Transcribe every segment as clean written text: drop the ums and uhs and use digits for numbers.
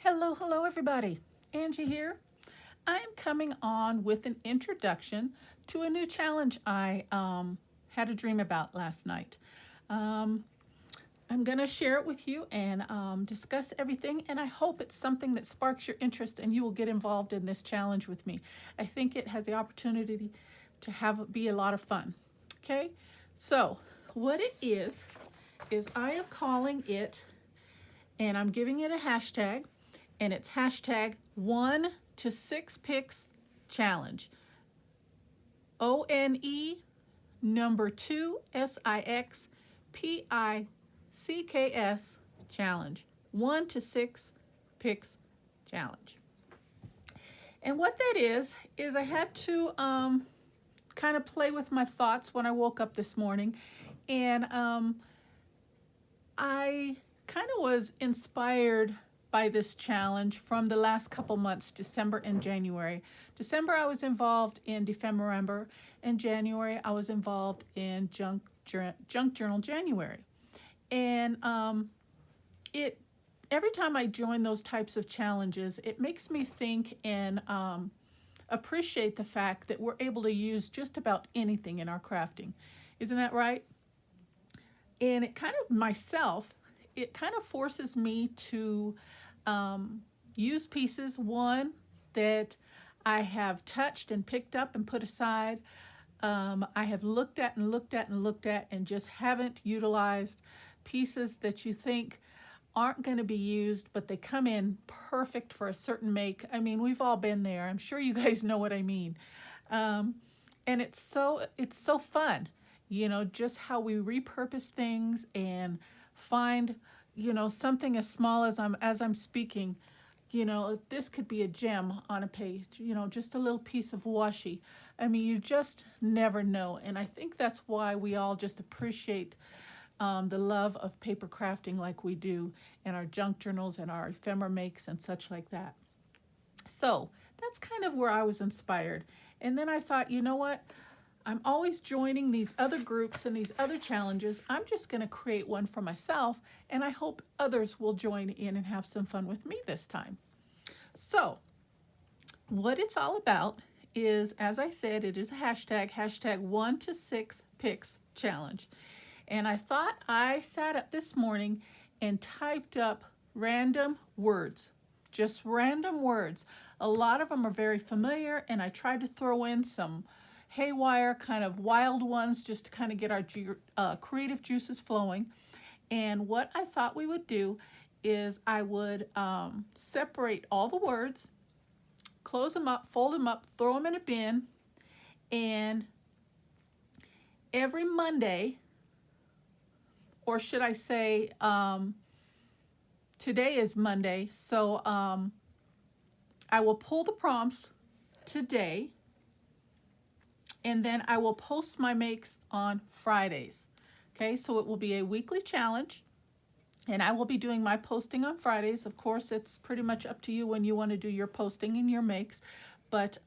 Hello everybody. Angie here. I'm coming on with an introduction to a new challenge I had a dream about last night. Um, I'm going to share it with you and discuss everything, and I hope it's something that sparks your interest and you will get involved in this challenge with me. I think it has the opportunity to be a lot of fun. Okay, so what it is I am calling it, and I'm giving it a hashtag, and it's hashtag 1 to 6 picks challenge. ONE number 2 SIXPICKS challenge. 1 to 6 picks challenge. And what that is I had to kind of play with my thoughts when I woke up this morning, and I kind of was inspired by this challenge from the last couple months, December and January. December, I was involved in Defemember, and January, I was involved in Junk Journal January. And it every time I join those types of challenges, it makes me think and appreciate the fact that we're able to use just about anything in our crafting. Isn't that right? And it kind of forces me to use pieces, one, that I have touched and picked up and put aside. I have looked at and looked at and looked at and just haven't utilized pieces that you think aren't going to be used, but they come in perfect for a certain make. I mean, we've all been there. I'm sure you guys know what I mean. And it's so fun, just how we repurpose things and find, something as small as I'm speaking. This could be a gem on a page, just a little piece of washi. I mean, you just never know. And I think that's why we all just appreciate the love of paper crafting like we do in our junk journals and our ephemera makes and such like that. So that's kind of where I was inspired. And then I thought, you know what? I'm always joining these other groups and these other challenges. I'm just going to create one for myself, and I hope others will join in and have some fun with me this time. So what it's all about is, as I said, it is a hashtag 1 to 6 picks challenge. And I thought I sat up this morning and typed up random words, just random words. A lot of them are very familiar, and I tried to throw in some haywire, kind of wild ones, just to kind of get our creative juices flowing. And what I thought we would do is I would separate all the words, close them up, fold them up, throw them in a bin, and every Monday, or should I say, today is Monday, so I will pull the prompts today, and then I will post my makes on Fridays. Okay, so it will be a weekly challenge, and I will be doing my posting on Fridays. Of course, it's pretty much up to you when you want to do your posting and your makes. But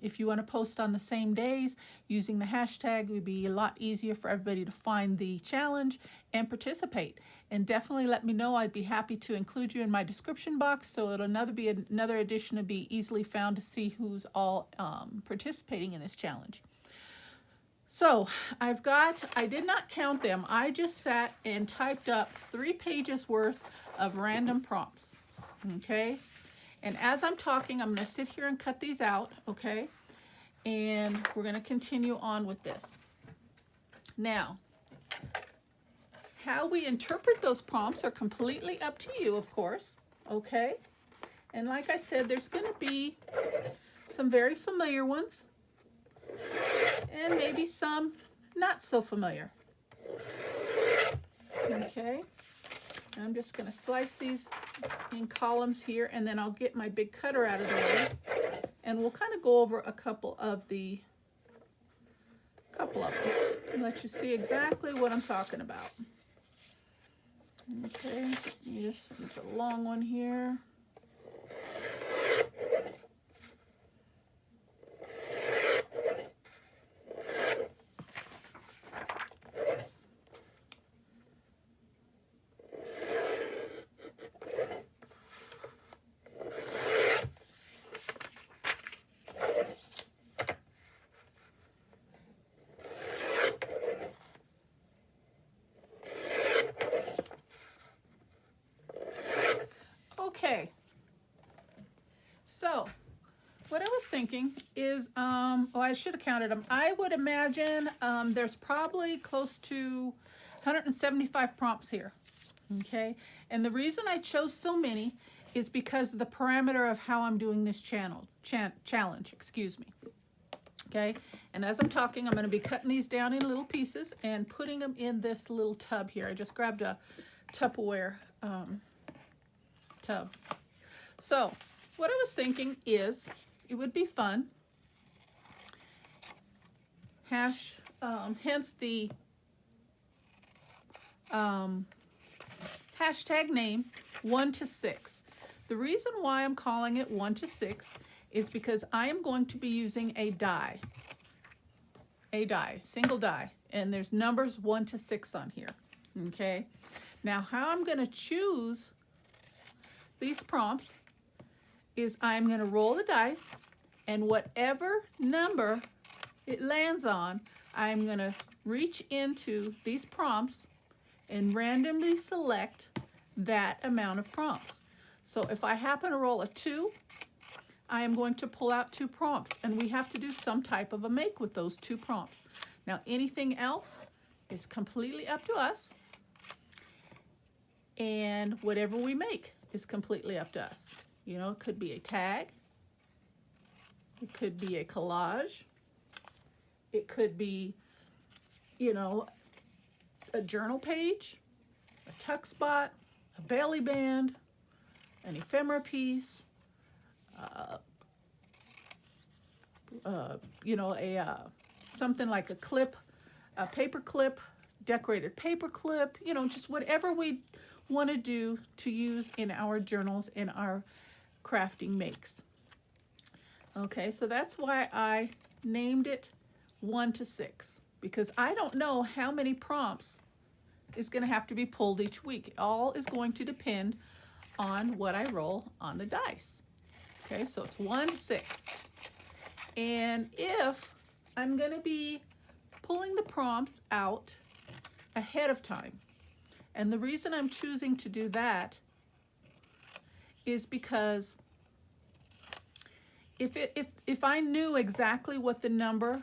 if you want to post on the same days using the hashtag, it would be a lot easier for everybody to find the challenge and participate. And definitely let me know. I'd be happy to include you in my description box, so it'll be another addition to be easily found to see who's all participating in this challenge. So I did not count them. I just sat and typed up 3 pages worth of random prompts. Okay. And as I'm talking, I'm going to sit here and cut these out, okay? And we're going to continue on with this. Now, how we interpret those prompts are completely up to you, of course, okay? And like I said, there's going to be some very familiar ones and maybe some not so familiar. Okay? I'm just going to slice these in columns here, and then I'll get my big cutter out of the way, and we'll kind of go over a couple of them and let you see exactly what I'm talking about. Okay, this is a long one here. Okay. So, what I was thinking is, oh, I should have counted them. I would imagine there's probably close to 175 prompts here. Okay, and the reason I chose so many is because of the parameter of how I'm doing this challenge, excuse me. Okay, and as I'm talking, I'm going to be cutting these down in little pieces and putting them in this little tub here. I just grabbed a Tupperware tub. So what I was thinking is it would be fun, hence the hashtag name 1 to 6. The reason why I'm calling it 1 to 6 is because I am going to be using a die, single die, and there's numbers 1 to 6 on here. Okay, now how I'm going to choose these prompts is I'm going to roll the dice, and whatever number it lands on, I'm going to reach into these prompts and randomly select that amount of prompts. So if I happen to roll a 2, I am going to pull out 2 prompts, and we have to do some type of a make with those 2 prompts. Now anything else is completely up to us, and whatever we make is completely up to us. You know, it could be a tag, it could be a collage, it could be, you know, a journal page, a tuck spot, a belly band, an ephemera piece, you know, something like a clip, a paper clip, decorated paper clip, you know, just whatever we want to do to use in our journals, in our crafting makes. Okay, so that's why I named it 1 to 6, because I don't know how many prompts is going to have to be pulled each week. It all is going to depend on what I roll on the dice. Okay, so it's 1 to 6. And if I'm going to be pulling the prompts out ahead of time, and the reason I'm choosing to do that is because if I knew exactly what the number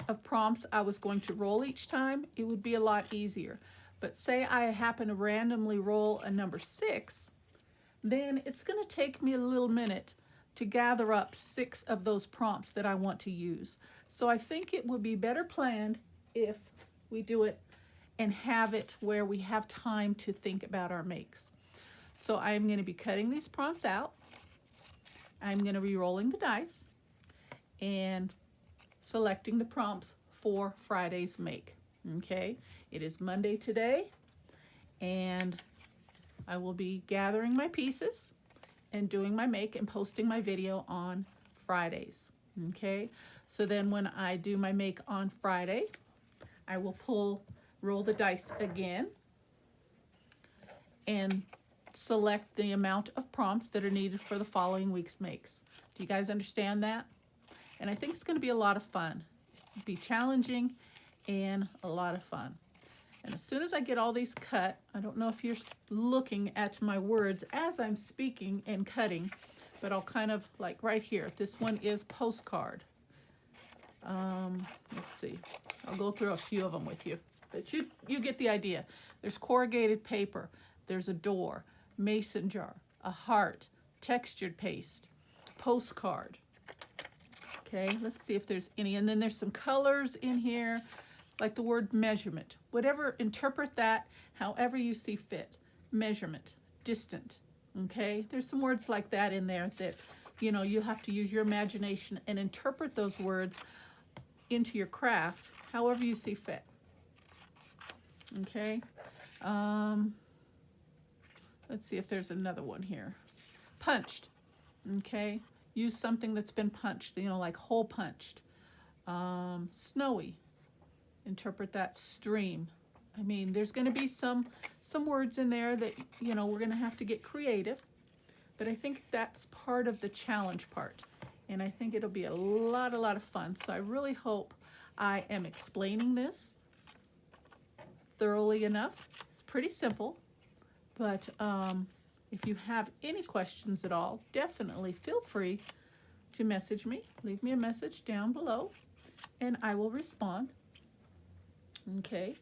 of prompts I was going to roll each time, it would be a lot easier. But say I happen to randomly roll a number 6, then it's going to take me a little minute to gather up 6 of those prompts that I want to use. So I think it would be better planned if we do it and have it where we have time to think about our makes. So I'm going to be cutting these prompts out. I'm going to be rolling the dice and selecting the prompts for Friday's make. Okay, it is Monday today, and I will be gathering my pieces and doing my make and posting my video on Fridays. Okay, so then when I do my make on Friday, I will roll the dice again and select the amount of prompts that are needed for the following week's makes. Do you guys understand that? And I think it's going to be a lot of fun. It'll be challenging and a lot of fun. And as soon as I get all these cut, I don't know if you're looking at my words as I'm speaking and cutting, but I'll kind of like right here. This one is postcard. Let's see. I'll go through a few of them with you. But you get the idea. There's corrugated paper. There's a door, mason jar, a heart, textured paste, postcard. Okay, let's see if there's any. And then there's some colors in here, like the word measurement. Whatever, interpret that however you see fit. Measurement, distant. Okay, there's some words like that in there that, you know, you have to use your imagination and interpret those words into your craft however you see fit. Okay, let's see if there's another one here. Punched. Okay, use something that's been punched, you know, like hole punched. Snowy. Interpret that. Stream. I mean, there's going to be some words in there that, you know, we're going to have to get creative, but I think that's part of the challenge part, and I think it'll be a lot of fun. So I really hope I am explaining this thoroughly enough. It's pretty simple, but If you have any questions at all, definitely feel free to message me. Leave me a message down below and I will respond. Okay,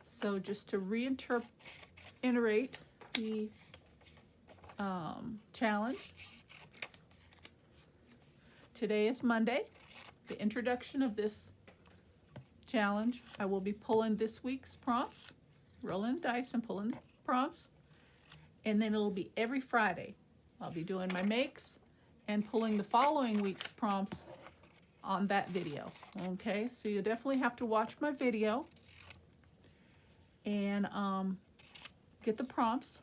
so just to reiterate the challenge. Today is Monday, the introduction of this challenge. I will be pulling this week's prompts, rolling dice and pulling prompts, and then it'll be every Friday. I'll be doing my makes and pulling the following week's prompts on that video. Okay, so you definitely have to watch my video and get the prompts,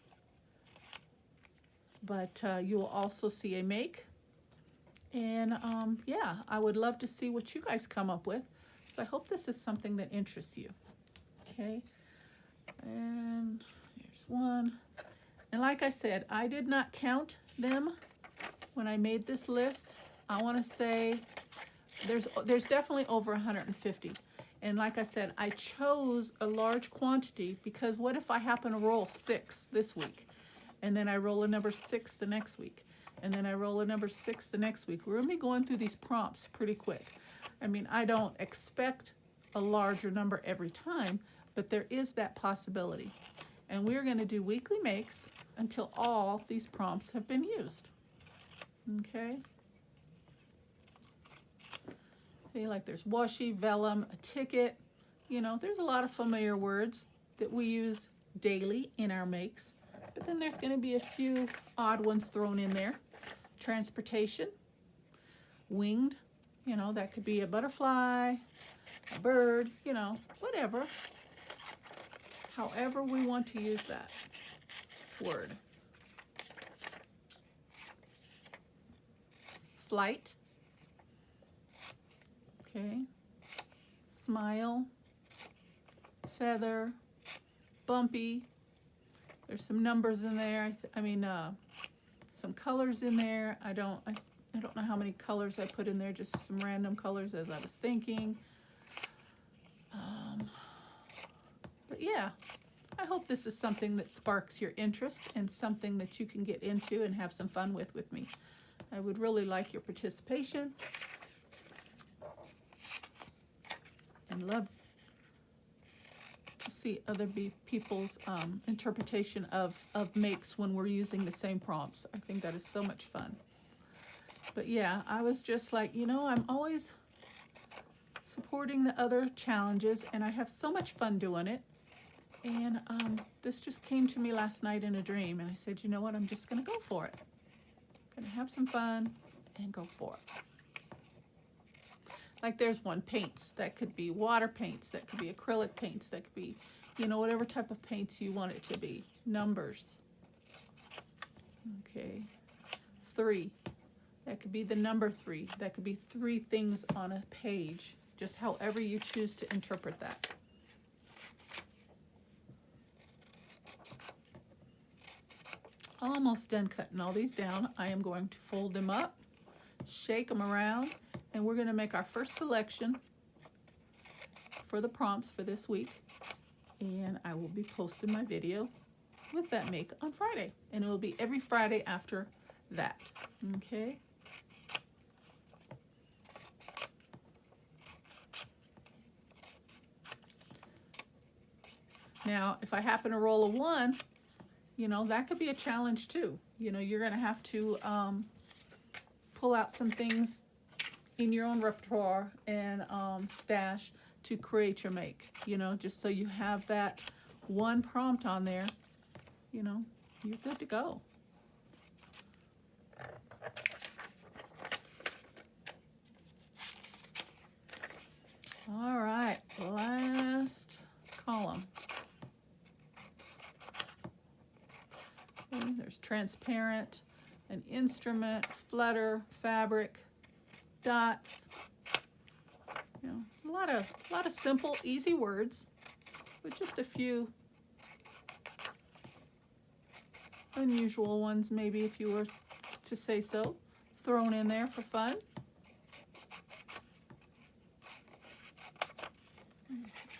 but you will also see a make. And yeah, I would love to see what you guys come up with. So I hope this is something that interests you. Okay, and here's one. And like I said, I did not count them when I made this list. I want to say there's definitely over 150. And like I said, I chose a large quantity because what if I happen to roll 6 this week, and then I roll a number 6 the next week, and then I roll a number 6 the next week? We're gonna be going through these prompts pretty quick. I mean, I don't expect a larger number every time, but there is that possibility. And we're gonna do weekly makes until all these prompts have been used. Okay? See, like there's washi, vellum, a ticket. You know, there's a lot of familiar words that we use daily in our makes. But then there's gonna be a few odd ones thrown in there. Transportation, winged, you know, that could be a butterfly, a bird, you know, whatever. However we want to use that word. Flight, okay, smile, feather, bumpy. There's some numbers in there. Some colors in there. I don't know how many colors I put in there, just some random colors as I was thinking. But yeah, I hope this is something that sparks your interest and something that you can get into and have some fun with me. I would really like your participation and love to see other people's interpretation of makes when we're using the same prompts. I think that is so much fun. But yeah, I was just like, you know, I'm always supporting the other challenges and I have so much fun doing it. And this just came to me last night in a dream and I said, you know what, I'm just gonna go for it. I'm gonna have some fun and go for it. Like there's one, paints. That could be water paints, that could be acrylic paints, that could be, you know, whatever type of paints you want it to be. Numbers. Okay. 3. That could be the number 3. That could be 3 things on a page. Just however you choose to interpret that. Almost done cutting all these down. I am going to fold them up, shake them around, and we're going to make our first selection for the prompts for this week. And I will be posting my video with that make on Friday. And it will be every Friday after that. Okay? Now, if I happen to roll a 1, you know, that could be a challenge too. You know, you're going to have to pull out some things in your own repertoire and stash to create your make, you know, just so you have that one prompt on there, you know, you're good to go. All right, last column. Okay, there's transparent, an instrument, flutter, fabric, dots. You know, a lot of simple, easy words, with just a few unusual ones, maybe if you were to say so, thrown in there for fun.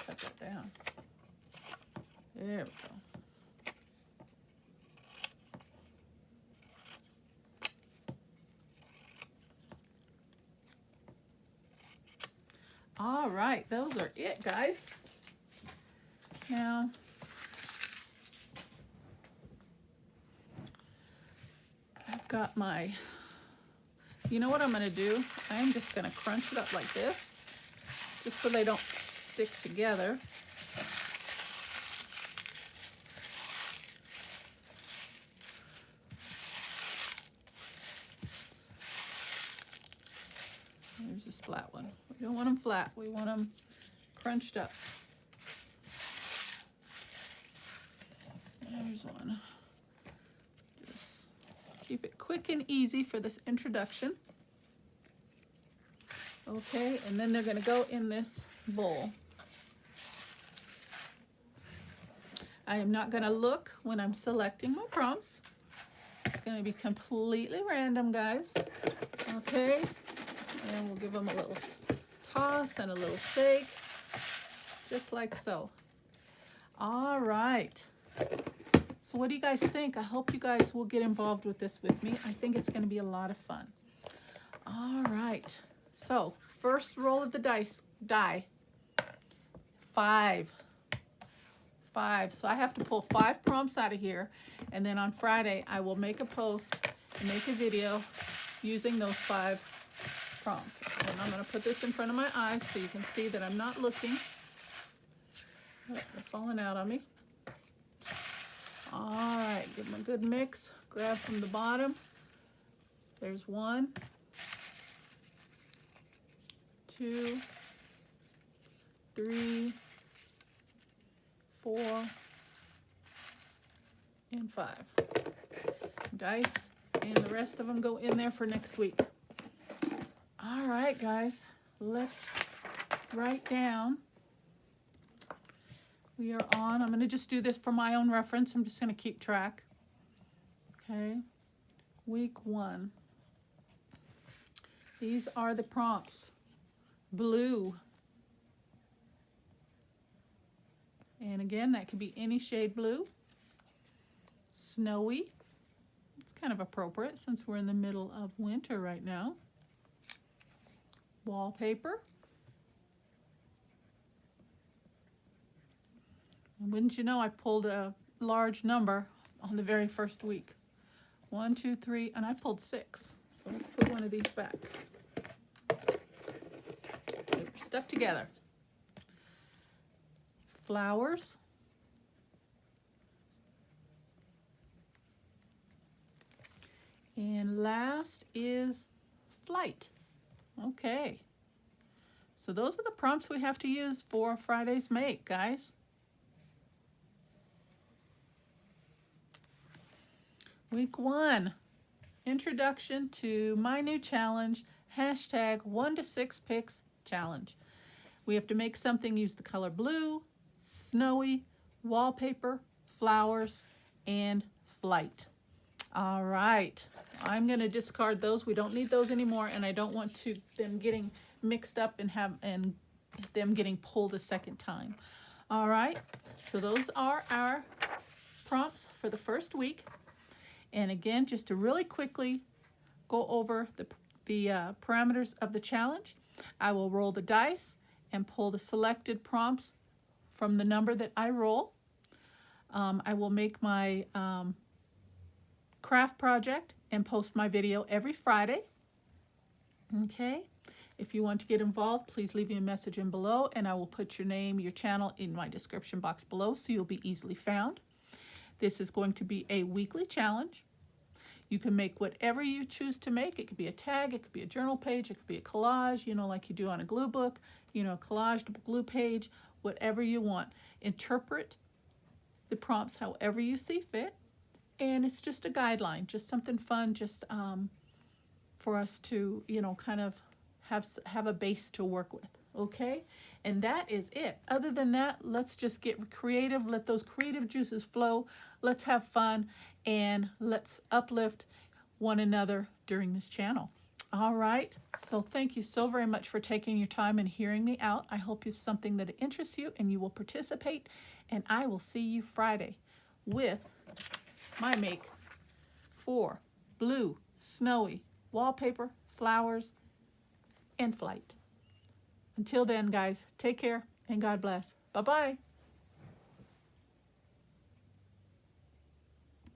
Cut that down. There we go. right, those are it, guys. Now, I've got my, you know what I'm gonna do? I'm just gonna crunch it up like this, just so they don't stick together. There's this flat one. We don't want them flat, we want them crunched up. There's one. Just keep it quick and easy for this introduction. Okay, and then they're gonna go in this bowl. I am not gonna look when I'm selecting my prompts. It's gonna be completely random, guys. Okay, and we'll give them a little toss and a little shake, just like so. All right. So what do you guys think? I hope you guys will get involved with this with me. I think it's going to be a lot of fun. All right. So first roll of the die. 5. So I have to pull 5 prompts out of here, and then on Friday I will make a post and make a video using those 5 prompts. And I'm going to put this in front of my eyes so you can see that I'm not looking. Oh, they're falling out on me. All right, give them a good mix. Grab from the bottom. There's 1, 2, 3, 4, and 5. Dice, and the rest of them go in there for next week. All right, guys, let's write down. We are on, I'm going to just do this for my own reference. I'm just going to keep track. Okay, week 1. These are the prompts. Blue. And again, that could be any shade blue. Snowy. It's kind of appropriate since we're in the middle of winter right now. Wallpaper. And wouldn't you know, I pulled a large number on the very first week. 1, 2, 3, and I pulled 6. So let's put one of these back. They were stuck together. Flowers. And last is flight. Okay. So those are the prompts we have to use for Friday's make, guys. Week 1, introduction to my new challenge, hashtag 1 to 6 picks challenge. We have to make something, use the color blue, snowy, wallpaper, flowers, and flight. All right, I'm going to discard those. We don't need those anymore, and I don't want them getting mixed up and them getting pulled a second time. All right, so those are our prompts for the first week. And again, just to really quickly go over the parameters of the challenge, I will roll the dice and pull the selected prompts from the number that I roll. I will make my craft project and post my video every Friday. Okay, if you want to get involved, please leave me a message in below, and I will put your name, your channel in my description box below so you'll be easily found. This is going to be a weekly challenge. You can make whatever you choose to make. It could be a tag, it could be a journal page, it could be a collage, you know, like you do on a glue book, you know, collaged glue page, whatever you want. Interpret the prompts however you see fit. And it's just a guideline, just something fun, just for us to, you know, kind of have a base to work with. Okay, and that is it. Other than that, let's just get creative. Let those creative juices flow. Let's have fun, and let's uplift one another during this channel. All right, so thank you so very much for taking your time and hearing me out. I hope it's something that interests you and you will participate, and I will see you Friday with my make for blue, snowy, wallpaper, flowers, and flight. Until then, guys, take care and God bless. Bye-bye.